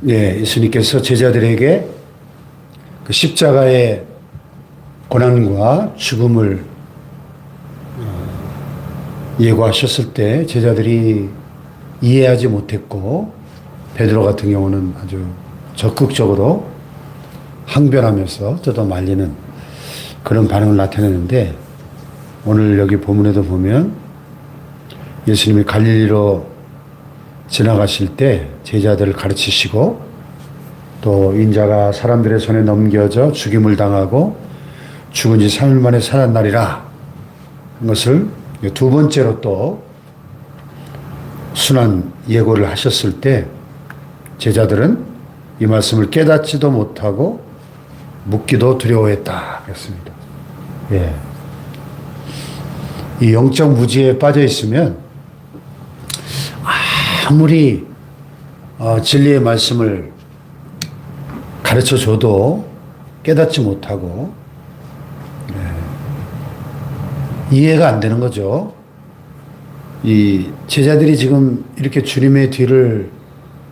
예, 예수님께서 제자들에게 그 십자가의 고난과 죽음을 예고하셨을 때 제자들이 이해하지 못했고, 베드로 같은 경우는 아주 적극적으로 항변하면서 뜯어 말리는 그런 반응을 나타내는데, 오늘 여기 본문에도 보면 예수님이 갈릴리로 지나가실 때 제자들을 가르치시고, 또 인자가 사람들의 손에 넘겨져 죽임을 당하고 죽은 지 3일 만에 살아나리라 것을 두 번째로 또 순환 예고를 하셨을 때 제자들은 이 말씀을 깨닫지도 못하고 묻기도 두려워했다 그랬습니다. 예. 이 영적 무지에 빠져 있으면 아무리 진리의 말씀을 가르쳐 줘도 깨닫지 못하고 이해가 안 되는 거죠. 이 제자들이 지금 이렇게 주님의 뒤를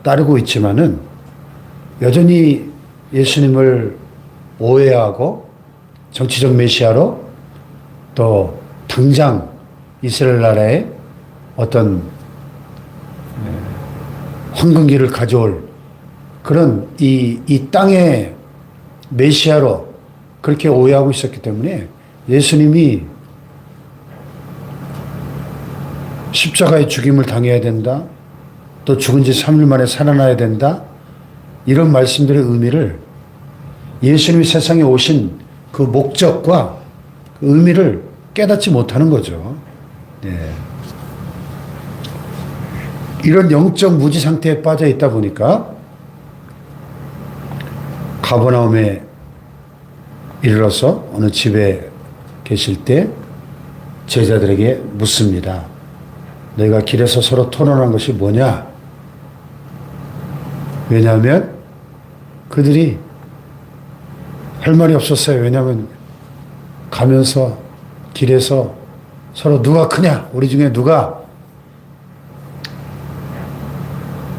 따르고 있지만은 여전히 예수님을 오해하고 정치적 메시아로, 또 당장 이스라엘 나라에 어떤 황금기를 가져올 그런 이 땅의 메시아로 그렇게 오해하고 있었기 때문에 예수님이 십자가의 죽임을 당해야 된다, 또 죽은 지 3일 만에 살아나야 된다, 이런 말씀들의 의미를, 예수님이 세상에 오신 그 목적과 그 의미를 깨닫지 못하는 거죠. 네. 이런 영적 무지 상태에 빠져 있다 보니까 가버나움에 이르러서 어느 집에 계실 때 제자들에게 묻습니다. 너희가 길에서 서로 토론한 것이 뭐냐? 왜냐하면 그들이 할 말이 없었어요. 왜냐하면 가면서 길에서 서로 누가 크냐? 우리 중에 누가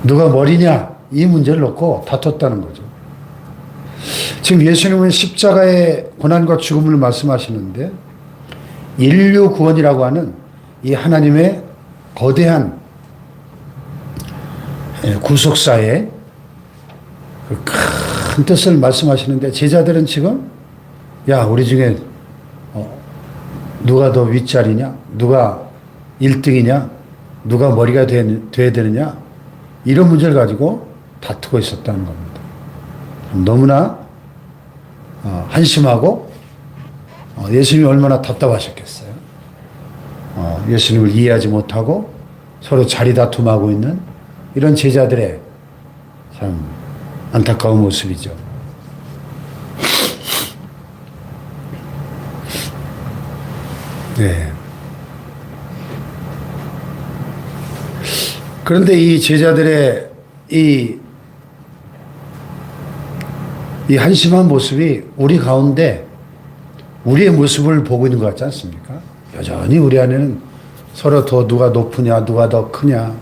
머리냐? 이 문제를 놓고 다퉜다는 거죠. 지금 예수님은 십자가의 고난과 죽음을 말씀하시는데, 인류 구원이라고 하는 이 하나님의 거대한 구속사의 큰 뜻을 말씀하시는데, 제자들은 지금 야, 우리 중에 누가 더 윗자리냐, 누가 1등이냐, 누가 머리가 돼야 되느냐, 이런 문제를 가지고 다투고 있었다는 겁니다. 너무나 한심하고 예수님이 얼마나 답답하셨겠어요. 예수님을 이해하지 못하고 서로 자리 다툼하고 있는 이런 제자들의 참 안타까운 모습이죠. 네. 그런데 이 제자들의 이 한심한 모습이 우리 가운데 우리의 모습을 보고 있는 것 같지 않습니까? 여전히 우리 안에는 서로 더 누가 높으냐, 누가 더 크냐,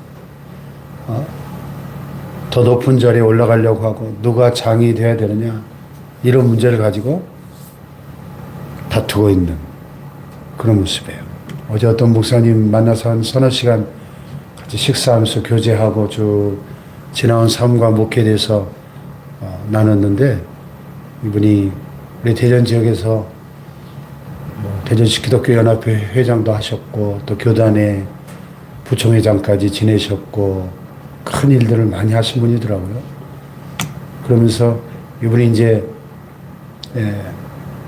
더 높은 자리에 올라가려고 하고 누가 장이 돼야 되느냐, 이런 문제를 가지고 다투고 있는 그런 모습이에요. 어제 어떤 목사님 만나서 한 서너 시간 같이 식사하면서 교제하고 쭉 지나온 삶과 목회에 대해서 나눴는데, 이분이 우리 대전 지역에서 대전시 기독교연합회 회장도 하셨고, 또 교단의 부총회장까지 지내셨고, 큰 일들을 많이 하신 분이더라고요. 그러면서 이분이 이제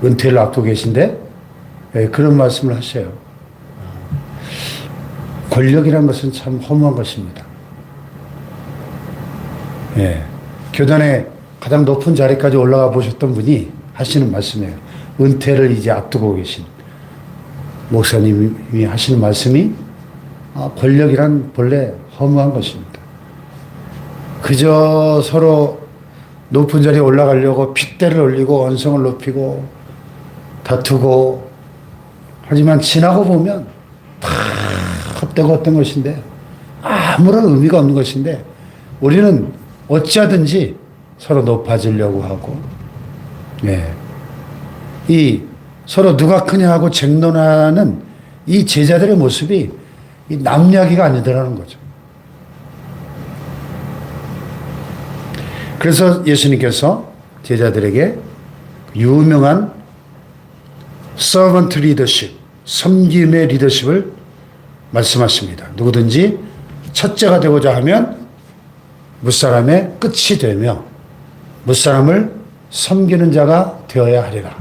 은퇴를 앞두고 계신데 그런 말씀을 하셔요. 권력이란 것은 참 허무한 것입니다. 교단의 가장 높은 자리까지 올라가 보셨던 분이 하시는 말씀이에요. 은퇴를 이제 앞두고 계신 목사님이 하시는 말씀이, 권력이란 본래 허무한 것입니다. 그저 서로 높은 자리에 올라가려고 핏대를 올리고 언성을 높이고 다투고, 하지만 지나고 보면 다 헛되고 헛된 것인데 아무런 의미가 없는 것인데 우리는 어찌하든지 서로 높아지려고 하고, 예. 이 서로 누가 크냐 하고 쟁론하는 이 제자들의 모습이 이 남 이야기가 아니더라는 거죠. 그래서 예수님께서 제자들에게 유명한 서번트 리더십, 섬김의 리더십을 말씀하십니다. 누구든지 첫째가 되고자 하면 무사람의 끝이 되며 무사람을 섬기는 자가 되어야 하리라.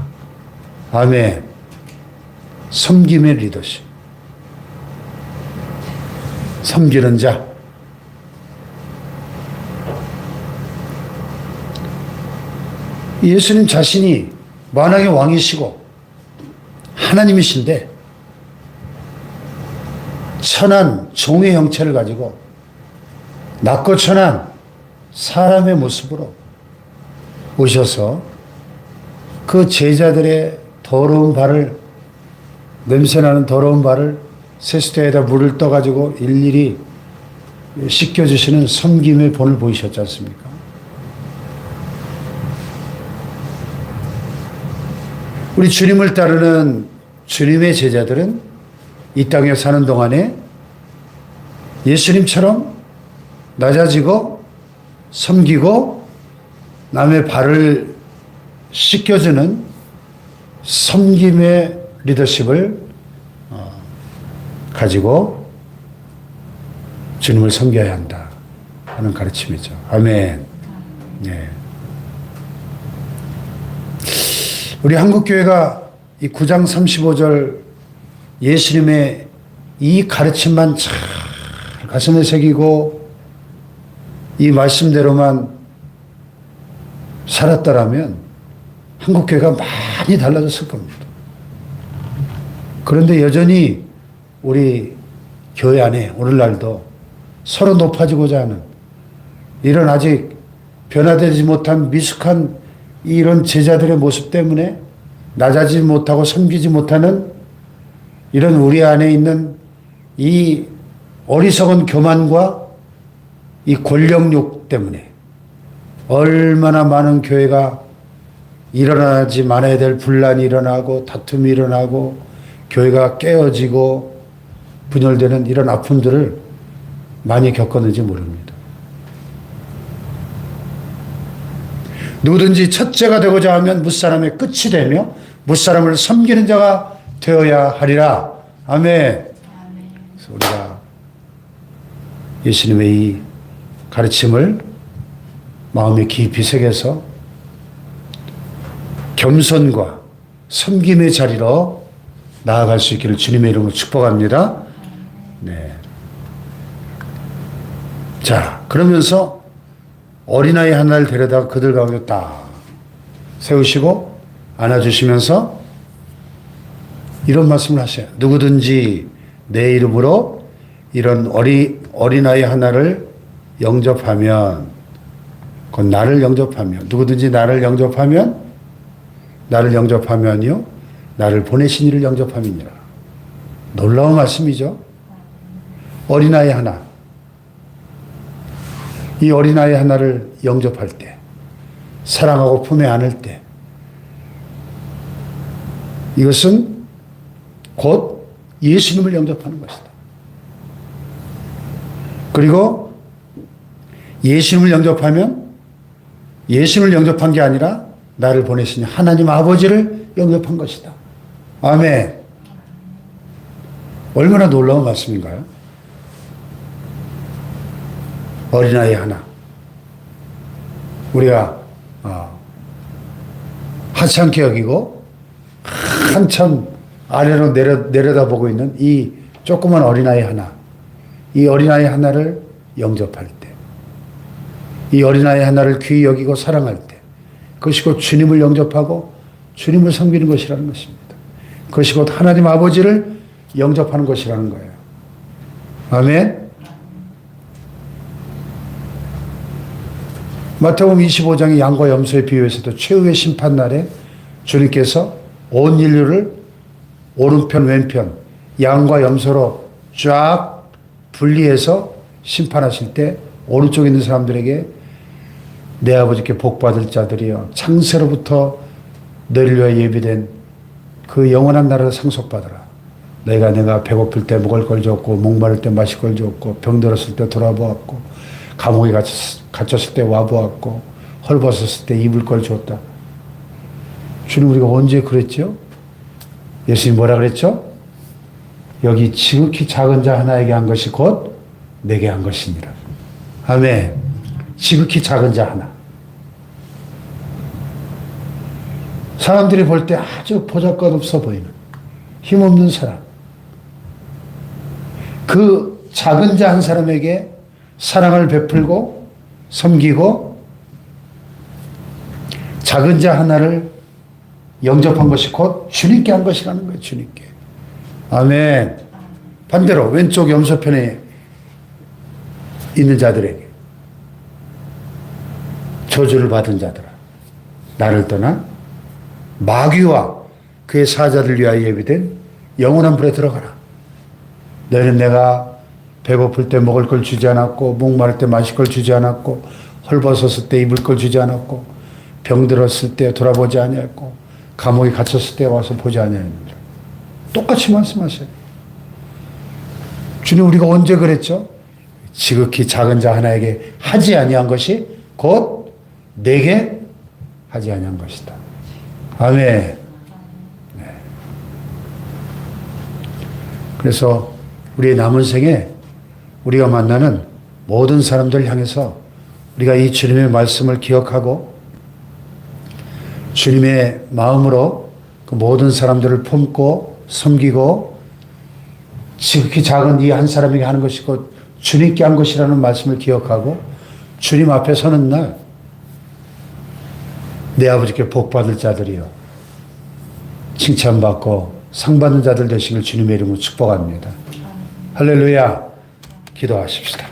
아멘. 섬김의 리더십. 섬기는 자. 예수님 자신이 만왕의 왕이시고 하나님이신데 천한 종의 형체를 가지고 낮고 천한 사람의 모습으로 오셔서 그 제자들의 더러운 발을, 냄새나는 더러운 발을 세수대에다 물을 떠가지고 일일이 씻겨주시는 섬김의 본을 보이셨지 않습니까? 우리 주님을 따르는 주님의 제자들은 이 땅에 사는 동안에 예수님처럼 낮아지고 섬기고 남의 발을 씻겨주는 섬김의 리더십을 가지고 주님을 섬겨야 한다 하는 가르침이죠. 아멘. 네. 우리 한국교회가 이 9장 35절 예수님의 이 가르침만 잘 가슴에 새기고 이 말씀대로만 살았더라면 한국교회가 많이 달라졌을 겁니다. 그런데 여전히 우리 교회 안에 오늘날도 서로 높아지고자 하는 이런 아직 변화되지 못한 미숙한 이런 제자들의 모습 때문에 낮아지지 못하고 섬기지 못하는 이런 우리 안에 있는 이 어리석은 교만과 이 권력욕 때문에 얼마나 많은 교회가 일어나지 말아야 될 분란이 일어나고 다툼이 일어나고 교회가 깨어지고 분열되는 이런 아픔들을 많이 겪었는지 모릅니다. 누구든지 첫째가 되고자 하면 무사람의 끝이 되며 무사람을 섬기는 자가 되어야 하리라. 아멘. 그래서 우리가 예수님의 이 가르침을 마음에 깊이 새겨서 겸손과 섬김의 자리로 나아갈 수 있기를 주님의 이름으로 축복합니다. 네. 자, 그러면서 어린아이 하나를 데려다가 그들 가운데 딱 세우시고 안아주시면서 이런 말씀을 하세요. 누구든지 내 이름으로 이런 어린아이 하나를 영접하면, 그건 나를 영접하면, 누구든지 나를 영접하면요, 나를 보내신 이를 영접함이니라. 놀라운 말씀이죠. 어린아이 하나. 이 어린아이 하나를 영접할 때, 사랑하고 품에 안을 때, 이것은 곧 예수님을 영접하는 것이다. 그리고 예수님을 영접하면 예수님을 영접한 게 아니라 나를 보내신 하나님 아버지를 영접한 것이다. 아멘. 얼마나 놀라운 말씀인가요? 어린아이 하나. 우리가 하찮게 여기고 한참 아래로 내려다보고 있는 이 조그만 어린아이 하나. 이 어린아이 하나를 영접할 때, 이 어린아이 하나를 귀히 여기고 사랑할 때, 그것이 곧 주님을 영접하고 주님을 섬기는 것이라는 것입니다. 그것이 곧 하나님 아버지를 영접하는 것이라는 거예요. 아멘. 마태복음 25장의 양과 염소의 비유에서도 최후의 심판날에 주님께서 온 인류를 오른편 왼편 양과 염소로 쫙 분리해서 심판하실 때 오른쪽에 있는 사람들에게 내 아버지께 복받을 자들이여 창세로부터 너희를 위하여 예비된 그 영원한 나라를 상속받으라. 내가 배고플 때 먹을 걸 줬고 목마를 때 마실 걸 줬고 병들었을 때 돌아보았고 감옥에 갇혔을 때 와보았고 헐벗었을 때 입을 걸 줬다. 주님 우리가 언제 그랬죠? 예수님 뭐라 그랬죠? 여기 지극히 작은 자 하나에게 한 것이 곧 내게 한 것이니라. 아멘. 지극히 작은 자 하나. 사람들이 볼 때 아주 보잘것없어 보이는 힘없는 사람. 그 작은 자 한 사람에게 사랑을 베풀고 섬기고 작은 자 하나를 영접한 것이 곧 주님께 한 것이라는 거예요. 주님께. 아멘. 반대로 왼쪽 염소편에 있는 자들에게 저주를 받은 자들아 나를 떠나 마귀와 그의 사자들 위하여 예비된 영원한 불에 들어가라. 너희는 내가 배고플 때 먹을 걸 주지 않았고 목마를 때 마실 걸 주지 않았고 헐벗었을 때 입을 걸 주지 않았고 병들었을 때 돌아보지 아니했고 감옥에 갇혔을 때 와서 보지 아니했느니라. 똑같이 말씀하셔요. 주님 우리가 언제 그랬죠? 지극히 작은 자 하나에게 하지 아니한 것이 곧 내게 하지 아니한 것이다. 아멘. 네. 그래서 우리의 남은 생에 우리가 만나는 모든 사람들 향해서 우리가 이 주님의 말씀을 기억하고 주님의 마음으로 그 모든 사람들을 품고 섬기고 지극히 작은 이 한 사람에게 하는 것이 곧 주님께 한 것이라는 말씀을 기억하고 주님 앞에 서는 날 내 아버지께 복받을 자들이여 칭찬받고 상받는 자들 되시길 주님의 이름으로 축복합니다. 할렐루야. 기도하십시다.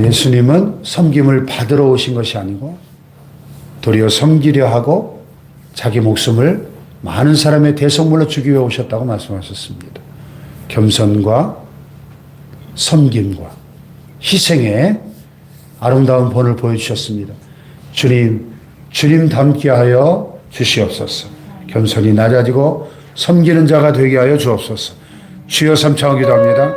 예수님은 섬김을 받으러 오신 것이 아니고 도리어 섬기려 하고 자기 목숨을 많은 사람의 대속물로 주기 위해 오셨다고 말씀하셨습니다. 겸손과 섬김과 희생의 아름다운 본을 보여주셨습니다. 주님 닮게 하여 주시옵소서. 겸손히 낮아지고 섬기는 자가 되게 하여 주옵소서. 주여 삼창 기도합니다.